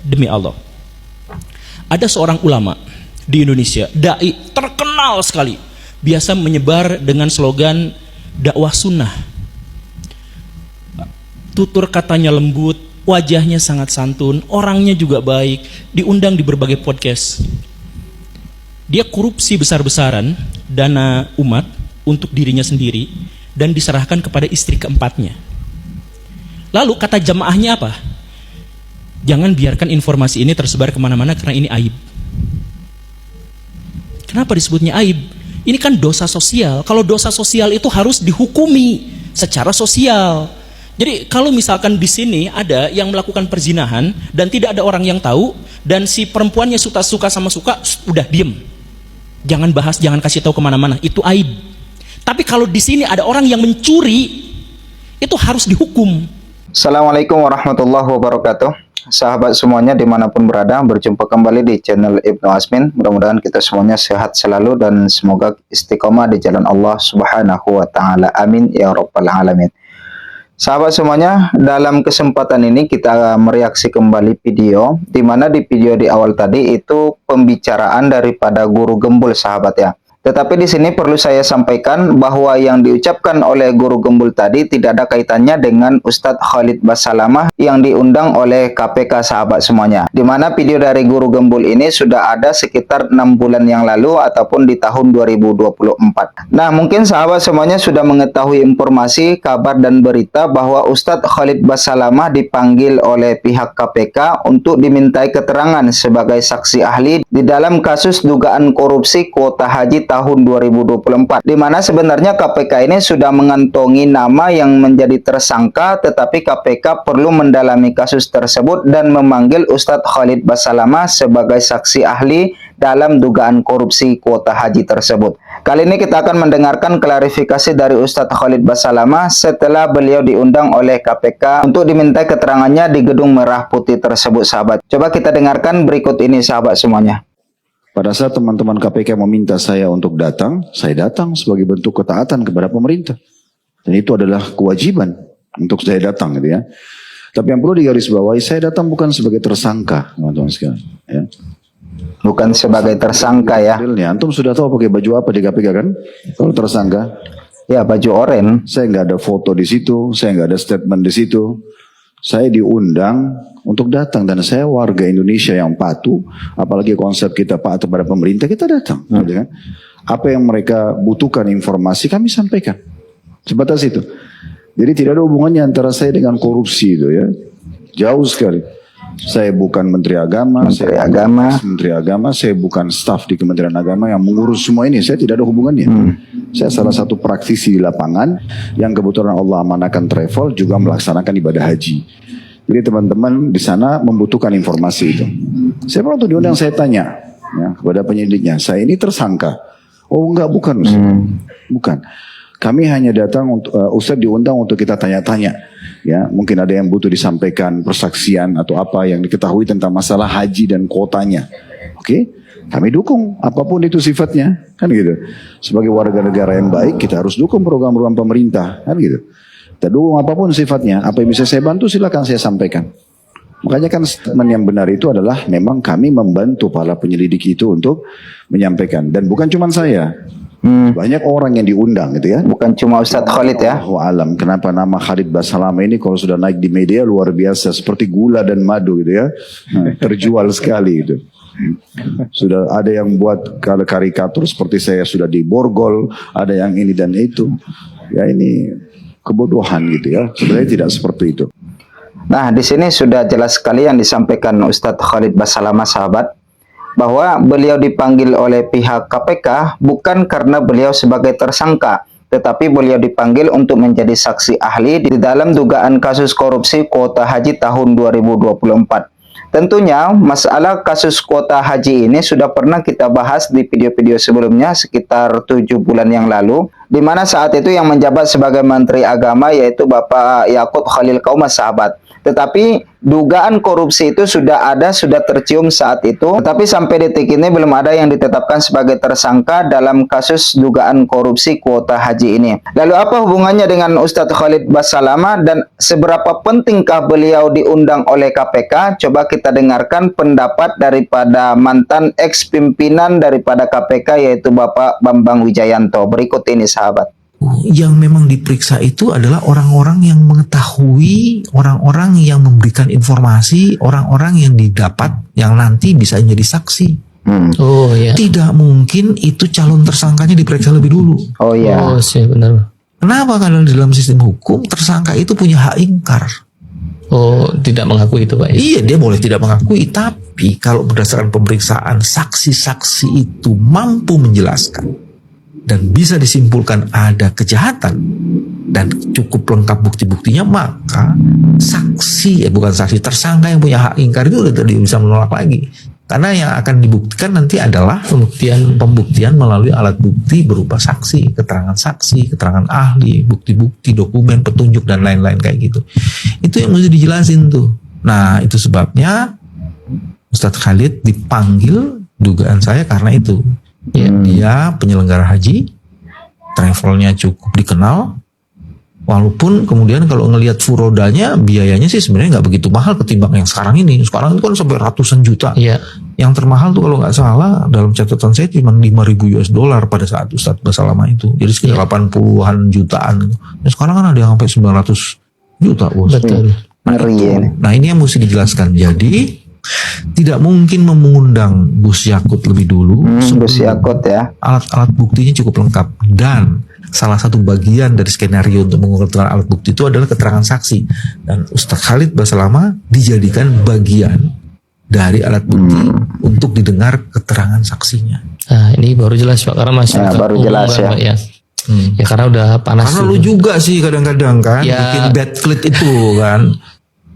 demi Allah. Ada seorang ulama di Indonesia, dai terkenal sekali, biasa menyebar dengan slogan dakwah sunnah. Tutur katanya lembut, wajahnya sangat santun, orangnya juga baik, diundang di berbagai podcast. Dia korupsi besar-besaran dana umat untuk dirinya sendiri dan diserahkan kepada istri keempatnya. Lalu kata jamaahnya apa? Jangan biarkan informasi ini tersebar kemana-mana karena ini aib. Kenapa disebutnya aib? Ini kan dosa sosial. Kalau dosa sosial itu harus dihukumi secara sosial. Jadi kalau misalkan di sini ada yang melakukan perzinahan dan tidak ada orang yang tahu dan si perempuannya suka sama suka, udah diem. Jangan bahas, jangan kasih tahu kemana-mana. Itu aib. Tapi kalau di sini ada orang yang mencuri, itu harus dihukum. Assalamualaikum warahmatullahi wabarakatuh. Sahabat semuanya dimanapun berada, berjumpa kembali di channel Ibnu Asmin. Mudah-mudahan kita semuanya sehat selalu dan semoga istiqomah di jalan Allah Subhanahu wa Ta'ala. Amin ya Rabbal Alamin. Sahabat semuanya, dalam kesempatan ini kita mereaksi kembali video, di mana di video di awal tadi itu pembicaraan daripada guru gembul, sahabat ya. Tetapi di sini perlu saya sampaikan bahwa yang diucapkan oleh guru gembul tadi tidak ada kaitannya dengan Ustadz Khalid Basalamah yang diundang oleh KPK, sahabat semuanya. Di mana video dari guru gembul ini sudah ada sekitar 6 bulan yang lalu ataupun di tahun 2024. Nah, mungkin sahabat semuanya sudah mengetahui informasi, kabar dan berita bahwa Ustadz Khalid Basalamah dipanggil oleh pihak KPK untuk dimintai keterangan sebagai saksi ahli di dalam kasus dugaan korupsi kuota haji tahun 2024, di mana sebenarnya KPK ini sudah mengantongi nama yang menjadi tersangka, tetapi KPK perlu mendalami kasus tersebut dan memanggil Ustadz Khalid Basalamah sebagai saksi ahli dalam dugaan korupsi kuota haji tersebut. Kali ini kita akan mendengarkan klarifikasi dari Ustadz Khalid Basalamah setelah beliau diundang oleh KPK untuk diminta keterangannya di Gedung Merah Putih tersebut, sahabat. Coba kita dengarkan berikut ini, sahabat semuanya. Pada saat teman-teman KPK meminta saya untuk datang, saya datang sebagai bentuk ketaatan kepada pemerintah. Dan itu adalah kewajiban untuk saya datang, gitu ya. Tapi yang perlu digarisbawahi, saya datang bukan sebagai tersangka, teman-teman sekalian. Ya. Bukan sebagai tersangka ya. Antum sudah tahu pakai baju apa di KPK kan? Kalau tersangka? Ya, baju oranye. Saya nggak ada foto di situ, saya nggak ada statement di situ. Saya diundang untuk datang dan saya warga Indonesia yang patuh, apalagi konsep kita patuh pada pemerintah, kita datang. Gitu kan? Apa yang mereka butuhkan informasi kami sampaikan. Sebatas itu. Jadi tidak ada hubungannya antara saya dengan korupsi itu ya. Jauh sekali. Saya bukan Menteri Agama, saya bukan staf di Kementerian Agama yang mengurus semua ini. Saya tidak ada hubungannya. Saya salah satu praktisi di lapangan yang kebetulan Allah amanahkan travel juga melaksanakan ibadah haji. Jadi teman-teman di sana membutuhkan informasi itu. Saya pernah untuk diundang, saya tanya ya, kepada penyidiknya, saya ini tersangka. Oh enggak, bukan Ustaz. Bukan. Kami hanya datang untuk Ustaz diundang untuk kita tanya-tanya. Ya, mungkin ada yang butuh disampaikan persaksian atau apa yang diketahui tentang masalah haji dan kuotanya. Oke, kami dukung apapun itu sifatnya, kan gitu. Sebagai warga negara yang baik, kita harus dukung program-program pemerintah, kan gitu. Kita dukung apapun sifatnya, apa yang bisa saya bantu silakan saya sampaikan. Makanya kan statement yang benar itu adalah memang kami membantu para penyelidik itu untuk menyampaikan. Dan bukan cuma saya. Banyak orang yang diundang gitu ya. Bukan cuma Ustadz Khalid ya. Allahu alam. Kenapa nama Khalid Basalamah ini kalau sudah naik di media luar biasa, seperti gula dan madu gitu ya. Terjual sekali gitu. Sudah ada yang buat karikatur seperti saya sudah di borgol, ada yang ini dan itu. Ya ini kebodohan gitu ya. Sebenarnya tidak seperti itu. Nah, di sini sudah jelas sekali yang disampaikan Ustadz Khalid Basalamah, sahabat, bahwa beliau dipanggil oleh pihak KPK bukan karena beliau sebagai tersangka, tetapi beliau dipanggil untuk menjadi saksi ahli di dalam dugaan kasus korupsi kuota haji tahun 2024. Tentunya masalah kasus kuota haji ini sudah pernah kita bahas di video-video sebelumnya sekitar 7 bulan yang lalu, di mana saat itu yang menjabat sebagai Menteri Agama yaitu Bapak Yakut Khalil Qaumas, sahabat. Tetapi dugaan korupsi itu sudah ada, sudah tercium saat itu. Tetapi sampai detik ini belum ada yang ditetapkan sebagai tersangka dalam kasus dugaan korupsi kuota haji ini. Lalu apa hubungannya dengan Ustadz Khalid Basalamah dan seberapa pentingkah beliau diundang oleh KPK? Coba kita dengarkan pendapat daripada mantan ex-pimpinan daripada KPK, yaitu Bapak Bambang Wijayanto. Berikut ini sahabat. Yang memang diperiksa itu adalah orang-orang yang mengetahui, orang-orang yang memberikan informasi, orang-orang yang didapat, yang nanti bisa jadi saksi. Oh ya. Tidak mungkin itu calon tersangkanya diperiksa lebih dulu. Oh iya. Oh sih benar. Kenapa? Karena di dalam sistem hukum tersangka itu punya hak ingkar. Oh, tidak mengakui itu, Pak. Iya, dia boleh tidak mengakui, tapi kalau berdasarkan pemeriksaan saksi-saksi itu mampu menjelaskan dan bisa disimpulkan ada kejahatan dan cukup lengkap bukti-buktinya, maka saksi, bukan saksi, tersangka yang punya hak ingkar itu udah tidak bisa menolak lagi. Karena yang akan dibuktikan nanti adalah pembuktian melalui alat bukti berupa saksi, keterangan ahli, bukti-bukti, dokumen, petunjuk, dan lain-lain kayak gitu. Itu yang mesti dijelasin tuh. Nah, itu sebabnya Ustadz Khalid dipanggil, dugaan saya karena itu. Ya, dia penyelenggara haji, travelnya cukup dikenal, walaupun kemudian kalau ngelihat furodanya, biayanya sih sebenarnya nggak begitu mahal ketimbang yang sekarang ini. Sekarang itu kan sampai ratusan juta. Iya. Yang termahal tuh kalau nggak salah dalam catatan saya cuma 5.000 US dollar pada saat Ustadz Basalamah itu. Jadi sekitar 80-an jutaan. Dan sekarang kan ada yang sampai 900 juta, bos. Betul. Nah, ini yang mesti dijelaskan. Jadi tidak mungkin mengundang Gus Yakut lebih dulu. Gus Yakut ya. Alat-alat buktinya cukup lengkap, dan salah satu bagian dari skenario untuk mengumpulkan alat bukti itu adalah keterangan saksi, dan Ustadz Khalid Basalamah dijadikan bagian dari alat bukti untuk didengar keterangan saksinya. Nah, ini baru jelas, Pak, karena masih baru jelas ya. Pak, ya. Ya karena udah panas. Karena lu juga sih kadang-kadang kan Ya. bikin bad clit itu kan.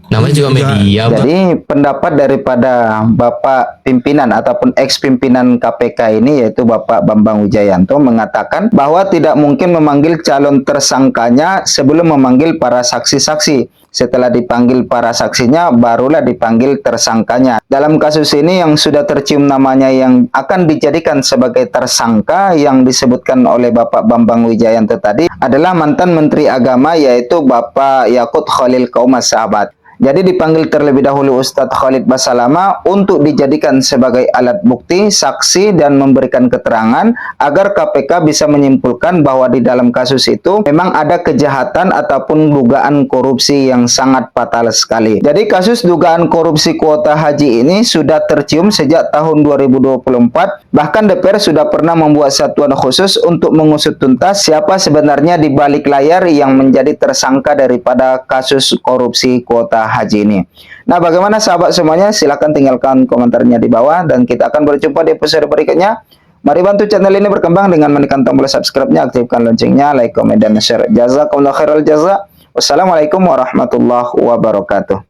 Namanya juga media, Pak. Jadi pendapat daripada Bapak pimpinan ataupun ex-pimpinan KPK ini, yaitu Bapak Bambang Wijayanto, mengatakan bahwa tidak mungkin memanggil calon tersangkanya sebelum memanggil para saksi-saksi. Setelah dipanggil para saksinya, barulah dipanggil tersangkanya. Dalam kasus ini yang sudah tercium namanya yang akan dijadikan sebagai tersangka yang disebutkan oleh Bapak Bambang Wijayanto tadi adalah mantan Menteri Agama, yaitu Bapak Yakut Khalil Qaumas, sahabat. Jadi dipanggil terlebih dahulu Ustadz Khalid Basalamah untuk dijadikan sebagai alat bukti, saksi, dan memberikan keterangan agar KPK bisa menyimpulkan bahwa di dalam kasus itu memang ada kejahatan ataupun dugaan korupsi yang sangat fatal sekali. Jadi kasus dugaan korupsi kuota haji ini sudah tercium sejak tahun 2024. Bahkan DPR sudah pernah membuat satuan khusus untuk mengusut tuntas siapa sebenarnya di balik layar yang menjadi tersangka daripada kasus korupsi kuota haji ini. Nah, bagaimana sahabat semuanya? Silahkan tinggalkan komentarnya di bawah, dan kita akan berjumpa di episode berikutnya. Mari bantu channel ini berkembang dengan menekan tombol subscribe-nya, aktifkan loncengnya, like, komen, dan share. Jazakumullah khairal jaza. Wassalamualaikum warahmatullahi wabarakatuh.